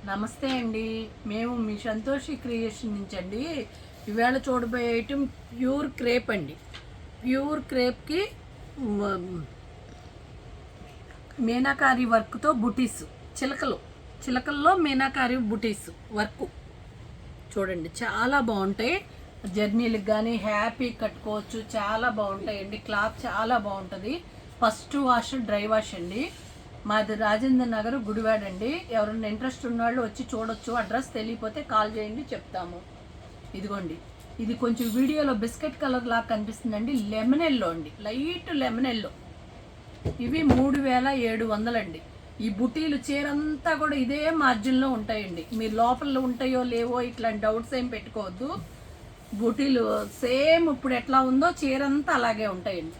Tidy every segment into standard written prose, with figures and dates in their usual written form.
నమస్తే అండి. మేము మీ సంతోషి క్రియేషన్ నుంచి అండి. ఈవేళ చూడబోయే ఐటెం ప్యూర్ క్రేప్ అండి. ప్యూర్ క్రేప్కి మీనాకారి వర్క్తో బుటీస్, చిలకల్లో మీనాకారి బుటీస్ వర్క్ చూడండి, చాలా బాగుంటాయి. జర్నీలకు కానీ హ్యాపీ కట్టుకోవచ్చు, చాలా బాగుంటాయండి. క్లాత్ చాలా బాగుంటుంది. ఫస్ట్ వాష్ డ్రై వాష్ అండి. మాది రాజేంద్ర నగర్, గుడివాడ అండి. ఎవరైనా ఇంట్రెస్ట్ ఉన్నవాళ్ళు వచ్చి చూడొచ్చు. అడ్రస్ తెలియకపోతే కాల్ చేయండి, చెప్తాము. ఇదిగోండి, ఇది కొంచెం వీడియోలో బిస్కెట్ కలర్ లాగా కనిపిస్తుందండి. లెమన్ ఎల్లో అండి, లైట్ లెమన్ ఎల్లో. ఇవి 3700 అండి. ఈ బుటీలు చీరంతా కూడా ఇదే మార్జిన్లో ఉంటాయండి. మీరు లోపల ఉంటాయో లేవో ఇట్లాంటి డౌట్స్ ఏం పెట్టుకోవద్దు. బుటీలు సేమ్ ఇప్పుడు ఎట్లా ఉందో చీరంతా అలాగే ఉంటాయండి.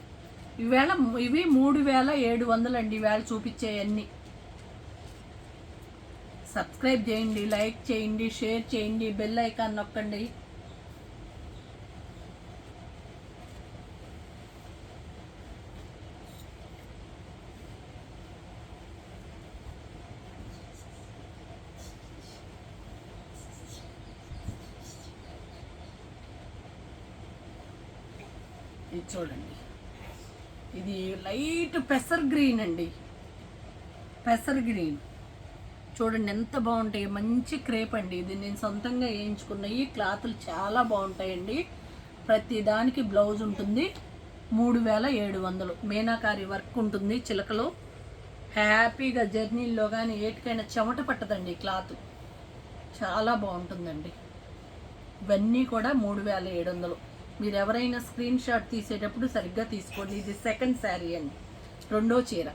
ఇవి 3700 అండి. ఈవేళ చూపించేవన్నీ. సబ్స్క్రైబ్ చేయండి, లైక్ చేయండి, షేర్ చేయండి, బెల్ ఐకాన్ నొక్కండి. ఇది చూడండి, ఇది లైట్ పెసర్ గ్రీన్ అండి. పెసర్ గ్రీన్ చూడండి ఎంత బాగుంటాయి. మంచి క్రేప్ అండి. ఇది నేను సొంతంగా వేయించుకున్నాయి. క్లాతులు చాలా బాగుంటాయండి. ప్రతి దానికి బ్లౌజ్ ఉంటుంది. 3700. మీనాకారి వర్క్ ఉంటుంది. చిలకలో హ్యాపీగా జర్నీల్లో కానీ ఏటికైనా చెమట పట్టదండి. క్లాత్ చాలా బాగుంటుందండి. ఇవన్నీ కూడా 3700. మీరు ఎవరైనా స్క్రీన్ షాట్ తీసేటప్పుడు సరిగ్గా తీసుకోండి. ఇది సెకండ్ శారీ అండి, రెండో చీర.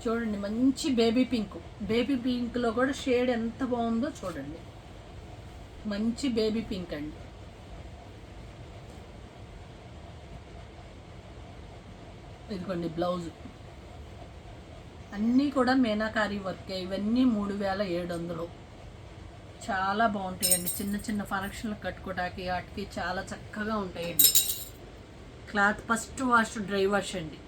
చూడండి, మంచి బేబీ పింక్. బేబీ పింక్లో కూడా షేడ్ ఎంత బాగుందో చూడండి. మంచి బేబీ పింక్ అండి. ఇదిగోండి బ్లౌజ్. అన్నీ కూడా మీనాకారి వర్కే. ఇవన్నీ 3700. చాలా బాగుంటాయండి. చిన్న చిన్న ఫంక్షన్లకు కట్టుకోవడానికి వాటికి చాలా చక్కగా ఉంటాయండి. Cloth first wash dry wash అండి.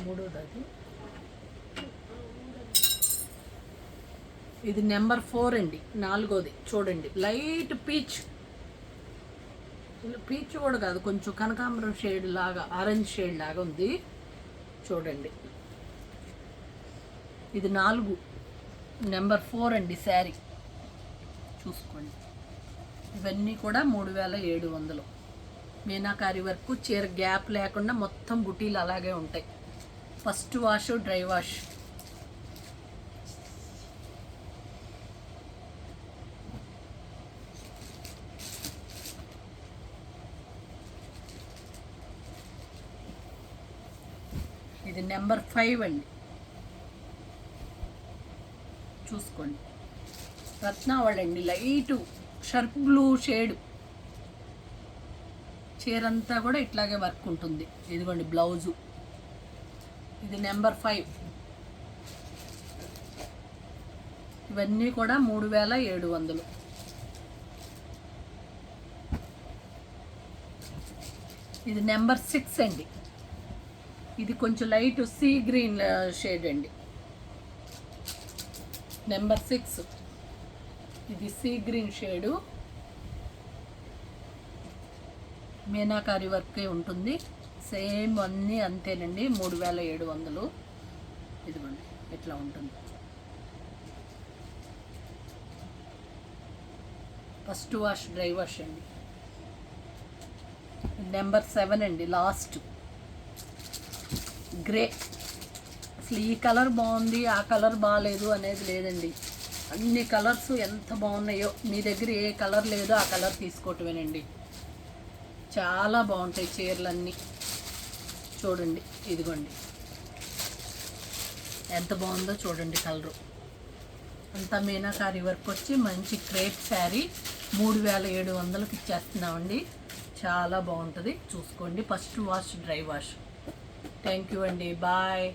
మూడోది ఇది నెంబర్ 4 అండి, 4వది. చూడండి, లైట్ పీచ్ కూడా కాదు, కొంచెం కనకాంబరం షేడ్ లాగా, ఆరెంజ్ షేడ్ లాగా ఉంది. చూడండి, ఇది 4, నెంబర్ 4 అండి శారీ. చూసుకోండి, ఇవన్నీ కూడా 3700. మీనాకారి వరకు చీర గ్యాప్ లేకుండా మొత్తం బుటీలు అలాగే ఉంటాయి. First wash dry wash. ఇది నెంబర్ 5 అండి. చూసుకోండి, రత్నావళి అండి. Light sharp blue shade. చీరంతా కూడా ఇట్లాగే వర్క్ ఉంటుంది. ఇదిగోండి బ్లౌజు. ఇది నెంబర్ 5. ఇవన్నీ కూడా 3700. ఇది నెంబర్ 6 అండి. ఇది కొంచెం లైట్ సీ గ్రీన్ షేడ్ అండి. నెంబర్ 6. ఇది సీ గ్రీన్ షేడు. మీనాకారి వర్కే ఉంటుంది. సేమ్ అన్నీ అంతేనండి. 3700. ఇదిగోండి ఇట్లా ఉంటుంది. ఫస్ట్ వాష్ డ్రై వాష్ అండి. నెంబర్ 7 అండి, లాస్ట్. గ్రే. అసలు ఈ కలర్ బాగుంది, ఆ కలర్ బాగాలేదు అనేది లేదండి. అన్ని కలర్స్ ఎంత బాగున్నాయో. మీ దగ్గర ఏ కలర్ లేదో ఆ కలర్ తీసుకోవటమేనండి. చాలా బాగుంటాయి చీరలన్నీ. చూడండి, ఇదిగోండి ఎంత బాగుందో చూడండి కలరు. అంతా మీనాకారి వర్క్ వచ్చి మంచి క్రేప్ శారీ 3700కి ఇచ్చేస్తున్నామండి. చాలా బాగుంటుంది, చూసుకోండి. First wash dry wash. Thank you అండి, బాయ్.